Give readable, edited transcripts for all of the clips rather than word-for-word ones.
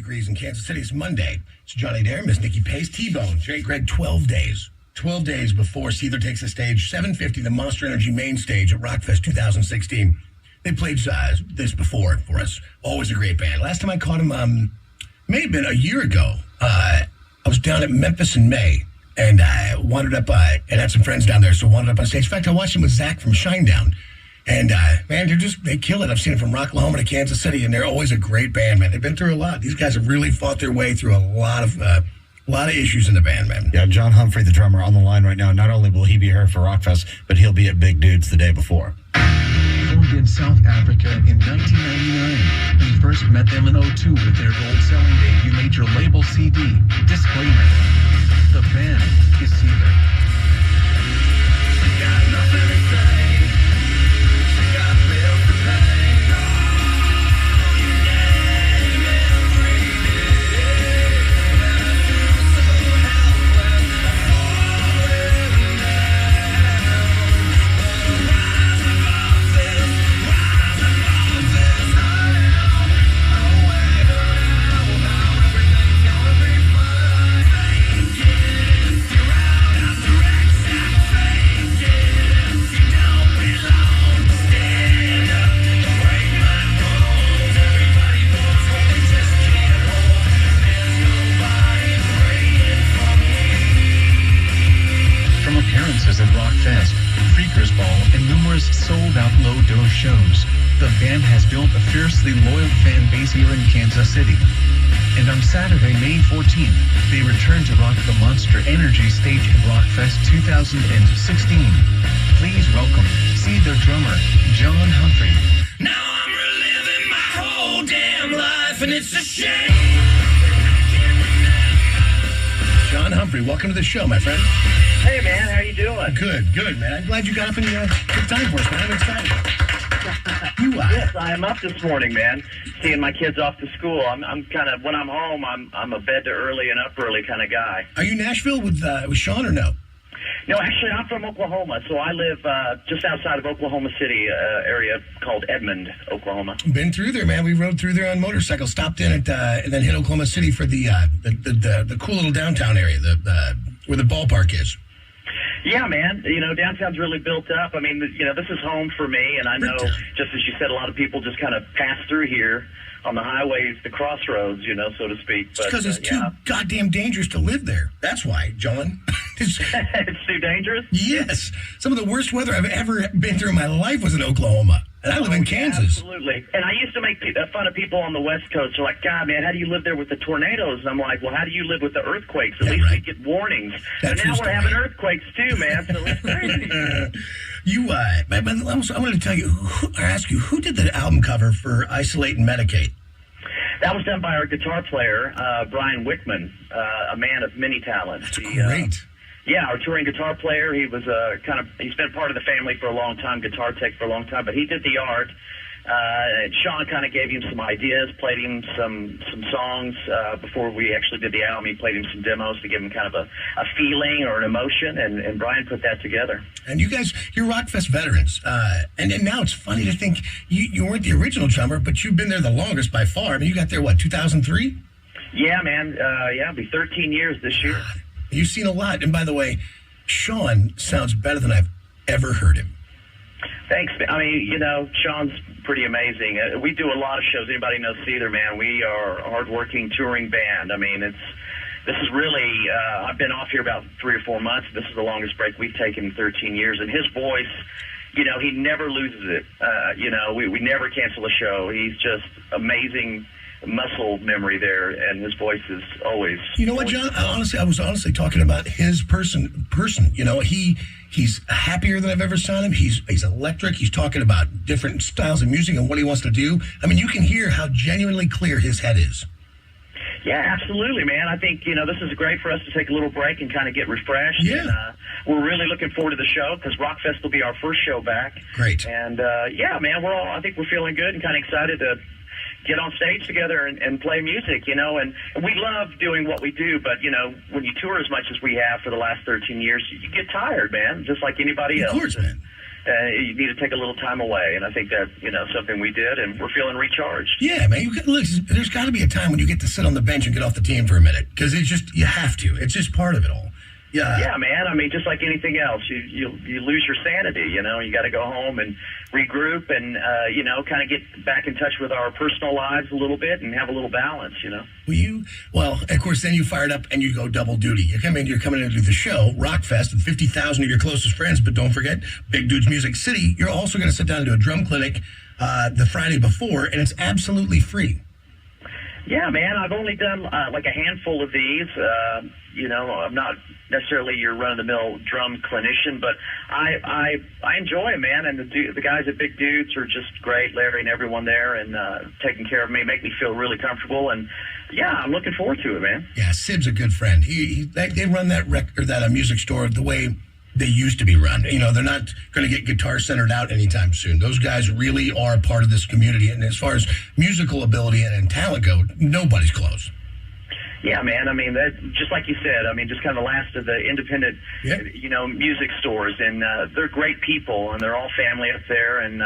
degrees in Kansas City. It's Monday. It's Johnny Dare, Miss Nikki Pace, T-Bone, Jay Greg, 12 days. 12 days before Seether takes the stage, 7:50, the Monster Energy main stage at ROCKFEST 2016. They played this before for us. Always a great band. Last time I caught them, may have been a year ago. I was down at Memphis in May, and I wandered up and had some friends down there, so wandered up on stage. In fact, I watched them with Zach from Shinedown. And, man, they kill it. I've seen it from Rocklahoma to Kansas City, and they're always a great band, man. They've been through a lot. These guys have really fought their way through a lot of issues in the band, man. Yeah, John Humphrey, the drummer, on the line right now. Not only will he be here for ROCKFEST, but he'll be at Big Dudes the day before. Formed in South Africa in 1999. We first met them in 2002 with their gold-selling debut major label CD, Disclaimer. The band is Seether. Got nothing to say. Got bills to pay. You name every day. When I feel so helpless, I'm falling down. Rise above this hell. Away around now, everything's gonna be fine. Fake it, you're out of direction. Fake it, you don't belong. Stand up, break my bones. Everybody wants what they just can't hold. There's nobody praying for me. From appearances at ROCKFEST, Freakers Ball, and numerous sold-out low-dose shows, the band has built a fiercely loyal fan base here in Kansas City. And on Saturday, May 14th, they return to rock the Monster Energy stage at ROCKFEST 2016. Please welcome Seether drummer John Humphrey. Now I'm reliving my whole damn life, and it's a shame. John Humphrey, welcome to the show, my friend. Hey, man, how you doing? Good, man. I'm glad you got up and took time for us, man. I'm excited. Yes, I am up this morning, man. Seeing my kids off to school. I'm kind of, when I'm home, I'm a bed to early and up early kind of guy. Are you Nashville with Sean or no? No, actually, I'm from Oklahoma, so I live just outside of Oklahoma City area called Edmond, Oklahoma. Been through there, man. We rode through there on motorcycles, stopped in at, and then hit Oklahoma City for the cool little downtown area, where the ballpark is. Yeah, man. You know, downtown's really built up. I mean, you know, this is home for me, and I know, just as you said, a lot of people just kind of pass through here on the highways, the crossroads, you know, so to speak. Because it's too goddamn dangerous to live there. That's why, John. It's too dangerous? Yes. Some of the worst weather I've ever been through in my life was in Oklahoma. And I live in Kansas. Absolutely. And I used to make fun of people on the West Coast. They're like, God, man, how do you live there with the tornadoes? And I'm like, well, how do you live with the earthquakes? At least we get warnings. But now we're having earthquakes too, man. So it's crazy. I wanted to tell you, ask you, who did the album cover for Isolate and Medicate? That was done by our guitar player, Brian Wickman, a man of many talents. That's great. Yeah, our touring guitar player. He was he's been part of the family for a long time, guitar tech for a long time, but he did the art. Sean kind of gave him some ideas, played him some songs before we actually did the album. He played him some demos to give him kind of a feeling or an emotion, and Brian put that together. And you guys, you're ROCKFEST veterans. And now it's funny to think you weren't the original drummer, but you've been there the longest by far. I mean, you got there, 2003? Yeah, man. It'll be 13 years this year. God, you've seen a lot. And by the way, Sean sounds better than I've ever heard him. Thanks. I mean, you know, Sean's pretty amazing. We do a lot of shows. Anybody knows Seether, man? We are a hardworking touring band. I mean, this is really, I've been off here about 3 or 4 months. This is the longest break we've taken in 13 years. And his voice, you know, he never loses it. You know, we never cancel a show. He's just amazing muscle memory there, and his voice is always. You know what, John? I was honestly talking about his person. You know, he's happier than I've ever seen him. He's electric. He's talking about different styles of music and what he wants to do. I mean, you can hear how genuinely clear his head is. Yeah, absolutely, man. I think, you know, this is great for us to take a little break and kind of get refreshed. Yeah. And, we're really looking forward to the show because ROCKFEST will be our first show back. Great. And, yeah, man, I think we're feeling good and kind of excited to get on stage together and play music, you know, and we love doing what we do, but, you know, when you tour as much as we have for the last 13 years, you get tired, man, just like anybody else. Of course, man. you need to take a little time away. And I think that, something we did, and we're feeling recharged. Yeah, man. Look, there's got to be a time when you get to sit on the bench and get off the team for a minute, because you have to. It's just part of it all. Yeah. Yeah, man. I mean, just like anything else, you lose your sanity. You got to go home and regroup and kind of get back in touch with our personal lives a little bit and have a little balance. Well, of course, then you fired up and you go double duty. You're coming into the show, ROCKFEST, with 50,000 of your closest friends. But don't forget, Big Dudes Music City. You're also going to sit down and do a drum clinic the Friday before, and it's absolutely free. Yeah, man. I've only done like a handful of these. I'm not necessarily your run-of-the-mill drum clinician, but I enjoy it, man. And the guys at Big Dudes are just great, Larry and everyone there, and taking care of me, make me feel really comfortable. And yeah, I'm looking forward to it, man. Yeah, Sib's a good friend. They run that music store the way they used to be run. They're not going to get Guitar Centered out anytime soon. Those guys really are part of this community. And as far as musical ability and talent go, nobody's close. Yeah, man. I mean, that just like you said. I mean, just kind of the last of the independent, music stores, and they're great people, and they're all family up there, and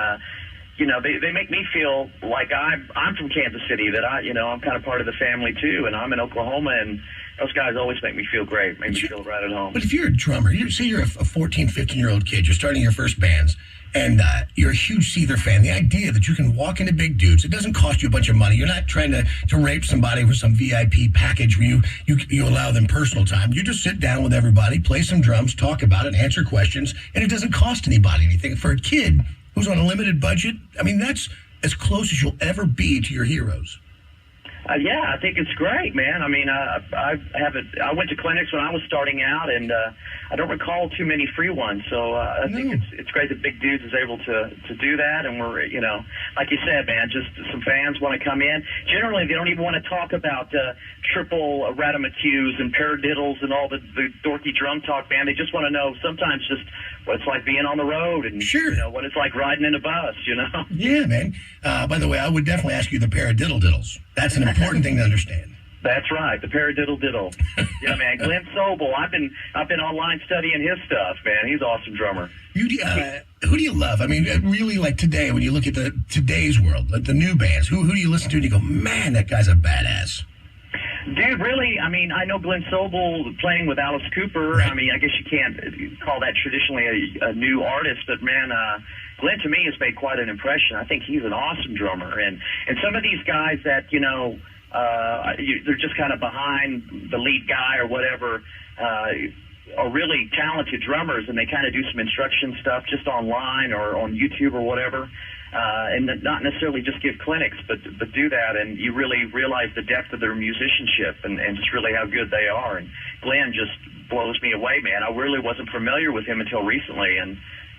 they make me feel like I'm from Kansas City. That I'm kind of part of the family too, and I'm in Oklahoma, and those guys always make me feel great, make me feel right at home. But if you're a drummer, say you're a 14, 15-year-old kid, you're starting your first bands, and you're a huge Seether fan, the idea that you can walk into Big Dudes, it doesn't cost you a bunch of money. You're not trying to rape somebody with some VIP package where you allow them personal time. You just sit down with everybody, play some drums, talk about it, answer questions, and it doesn't cost anybody anything. For a kid who's on a limited budget, I mean, that's as close as you'll ever be to your heroes. Yeah, I think it's great, man. I mean, I went to clinics when I was starting out, and I don't recall too many free ones. So I think it's great that Big Dudes is able to do that. And we're, like you said, man, just some fans want to come in. Generally, they don't even want to talk about triple ratomacues and paradiddles and all the dorky drum talk, man. They just want to know sometimes just what it's like being on the road and what it's like riding in a bus, Yeah, man. By the way, I would definitely ask you the paradiddle-diddles. That's an important thing to understand. That's right, the paradiddle-diddle. Yeah, man. Glenn Sobel, I've been online studying his stuff, man. He's an awesome drummer. Who do you love? I mean, really, like today, when you look at today's world, like the new bands, who do you listen to and you go, man, that guy's a badass? Dude, really, I mean, I know Glenn Sobel playing with Alice Cooper. Right. I mean, I guess you can't call that traditionally a new artist, but man, Glenn to me has made quite an impression. I think he's an awesome drummer, and some of these guys that they're just kind of behind the lead guy or whatever. Are really talented drummers, and they kind of do some instruction stuff just online or on YouTube or whatever, and not necessarily just give clinics, but do that, and you really realize the depth of their musicianship and just really how good they are. And Glenn just blows me away, man. I really wasn't familiar with him until recently, and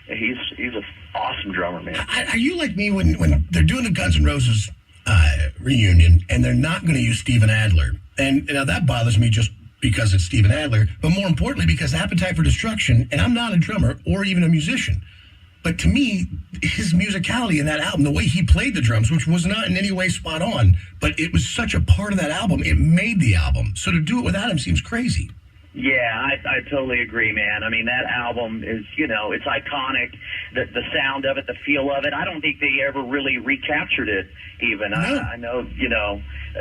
he's an awesome drummer, man. Are you like me when they're doing the Guns N' Roses reunion and they're not going to use Steven Adler? And that bothers me just because it's Steven Adler, but more importantly because Appetite for Destruction, and I'm not a drummer or even a musician, but to me, his musicality in that album, the way he played the drums, which was not in any way spot on, but it was such a part of that album, it made the album. So to do it without him seems crazy. Yeah, I totally agree, man. I mean, that album is, it's iconic. The sound of it, the feel of it. I don't think they ever really recaptured it even. No. I know,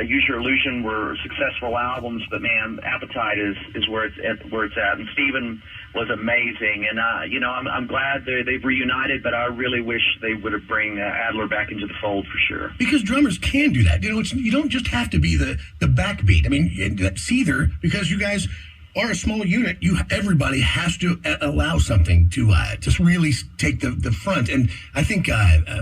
Use Your Illusion were successful albums, but man, Appetite is where it's at. And Steven was amazing. And, I'm glad they've reunited, but I really wish they would have bring Adler back into the fold for sure. Because drummers can do that. You don't just have to be the backbeat. I mean, Seether, because you guys are a small unit, everybody has to allow something to really take the front. And I think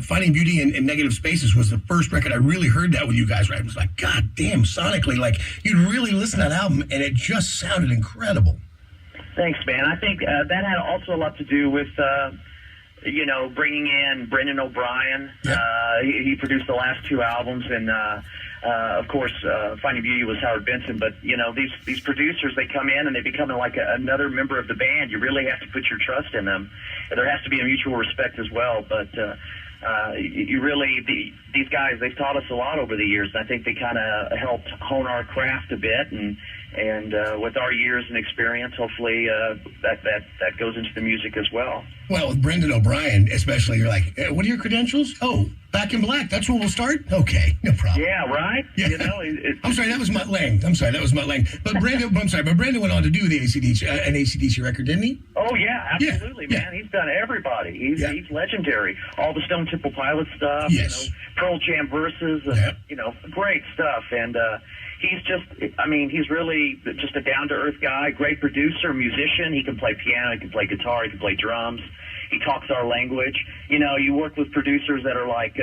Finding Beauty in Negative Spaces was the first record I really heard that with you guys, right? It was like, God damn, sonically, like you'd really listen to that album and it just sounded incredible. Thanks, man. I think that had also a lot to do with, bringing in Brendan O'Brien. Yep. He produced the last two albums, and of course, Finding Beauty was Howard Benson. But these producers, they come in and they become like another member of the band. You really have to put your trust in them, and there has to be a mutual respect as well. But you really, these guys, they've taught us a lot over the years, and I think they kind of helped hone our craft a bit, and with our years and experience, hopefully that goes into the music as well. Well, with Brendan O'Brien, especially, you're like, what are your credentials? Oh, Back in Black. That's where we'll start? Okay, no problem. Yeah, right? Yeah. You know, I'm sorry, that was Mutt Lang. But Brandon, Brandon went on to do the an AC/DC record, didn't he? oh, yeah, absolutely, Yeah, man. He's done everybody. He's legendary. All the Stone Temple Pilot stuff, Yes. you know, Pearl Jam verses, you know, great stuff. And he's just, I mean, he's really just a down-to-earth guy, great producer, musician. He can play piano, he can play guitar, he can play drums. He talks our language. You know, you work with producers that are like,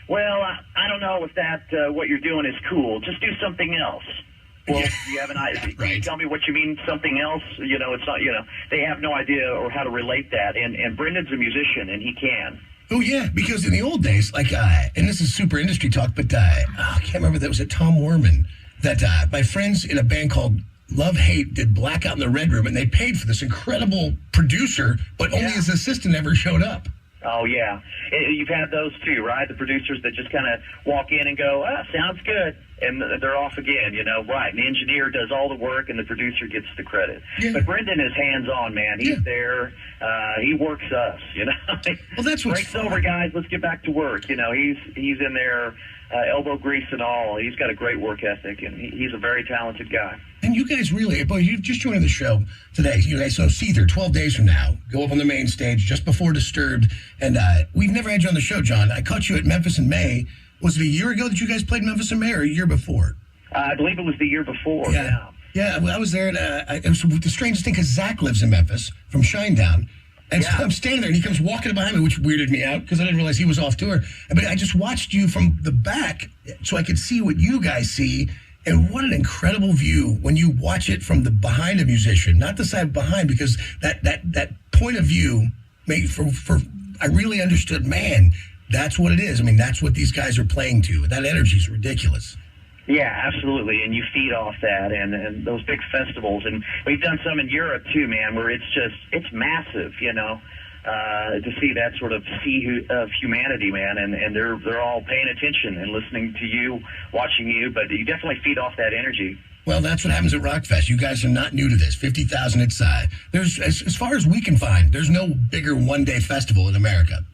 well, I don't know if that what you're doing is cool. Just do something else. Well, you have an idea. Right. Tell me what you mean, something else. You know, it's not. You know, they have no idea or how to relate that. And Brendan's a musician, and he can. Oh, yeah, because in the old days, like, and this is super industry talk, but I can't remember, that was at Tom Werman, that my friends in a band called Love Hate did Blackout in the Red Room, and they paid for this incredible producer, but only his assistant ever showed up. Oh, yeah. You've had those too, right? The producers that just kind of walk in and go, sounds good, and they're off again, you know, right. And the engineer does all the work, and the producer gets the credit. Yeah. But Brendan is hands-on, man. He's there. He works us, you know. Well, that's what's Breaks over, guys. Let's get back to work. You know, he's in there, elbow grease and all. He's got a great work ethic, and he's a very talented guy. And you guys really, boy, you've just joined the show today. You guys, so Seether, 12 days from now, go up on the main stage just before Disturbed. And we've never had you on the show, John. I caught you at Memphis in May. Was it a year ago that you guys played Memphis in May, or a year before? I believe it was the year before, Yeah, I was there. And it was the strangest thing, because Zach lives in Memphis from Shinedown. And so I'm standing there, and he comes walking behind me, which weirded me out, because I didn't realize he was off tour. But I just watched you from the back so I could see what you guys see. And what an incredible view when you watch it from the behind a musician, not the side behind, because that point of view made for I really understood, man, that's what it is. I mean, that's what these guys are playing to. That energy is ridiculous. Yeah, absolutely, and you feed off that, and those big festivals, and we've done some in Europe too, man, where it's massive, you know, to see that sort of sea of humanity, man, and they're all paying attention and listening to you, watching you, but you definitely feed off that energy. Well, that's what happens at ROCKFEST. You guys are not new to this. 50,000 it's there's as far as we can find, there's no bigger one-day festival in America.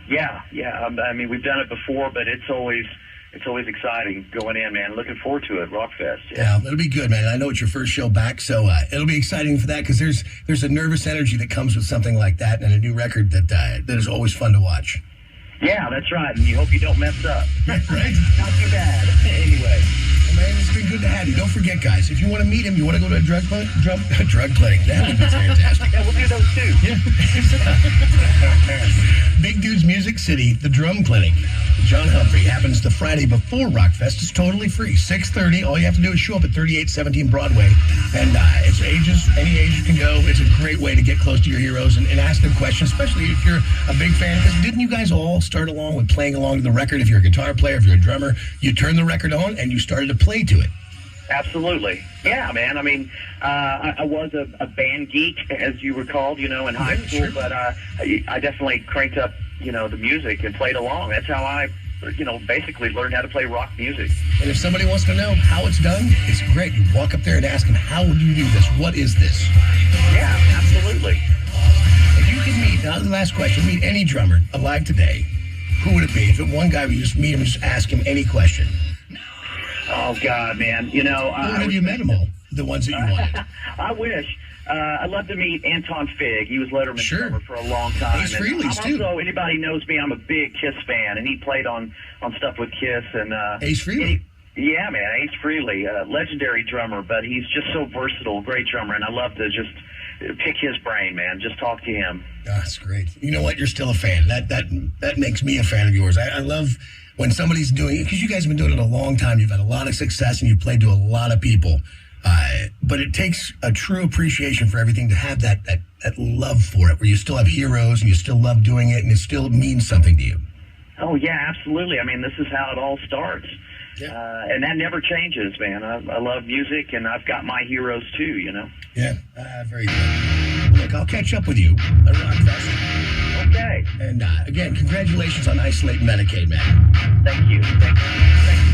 Yeah. I mean, we've done it before, but it's always exciting going in, man. Looking forward to it, ROCKFEST. Yeah, it'll be good, man. I know it's your first show back, so it'll be exciting for that, because there's a nervous energy that comes with something like that, and a new record that is always fun to watch. Yeah, that's right, and you hope you don't mess up. Right? Not too bad. Anyway. Man, it's been good to have you. Don't forget, guys, if you want to meet him, you want to go to a drug clinic? Drug clinic. That would be fantastic. Yeah, we'll do those too. Yeah. Big Dudes Music City, the Drum Clinic. John Humphrey happens the Friday before ROCKFEST. It's totally free. 6:30. All you have to do is show up at 3817 Broadway. And it's ages, any age you can go. It's a great way to get close to your heroes and ask them questions, especially if you're a big fan. Because didn't you guys all start along with playing along to the record? If you're a guitar player, if you're a drummer, you turn the record on and you started to play to it. Absolutely. Yeah, man. I mean, I was a band geek, as you recalled, you know, in high school, sure. but I definitely cranked up, you know, the music and played along. That's how I, you know, basically learned how to play rock music. And if somebody wants to know how it's done, it's great. You walk up there and ask them, how would you do this? What is this? Yeah, absolutely. If you could meet, now the last question, meet any drummer alive today, who would it be? If it one guy, we just meet him and just ask him any question. Oh, God, man. You know, Have you met them all? The ones that you wanted? I wish. I'd love to meet Anton Fig. He was Letterman's drummer for a long time. Ace Frehley's, too. Also, anybody knows me, I'm a big Kiss fan, and he played on stuff with Kiss. And Ace Frehley? Yeah, man, Ace Frehley, legendary drummer, but he's just so versatile, great drummer, and I love to just pick his brain, man, just talk to him. That's great. You know what? You're still a fan. That makes me a fan of yours. I love when somebody's doing it, because you guys have been doing it a long time. You've had a lot of success, and you've played to a lot of people. But it takes a true appreciation for everything to have that love for it, where you still have heroes, and you still love doing it, and it still means something to you. Oh, yeah, absolutely. I mean, this is how it all starts. And that never changes, man. I love music, and I've got my heroes too, you know. Yeah, very good. Look, I'll catch up with you at ROCKFEST. Okay. And again, congratulations on Isolate Medicaid, man. Thank you. Thank you.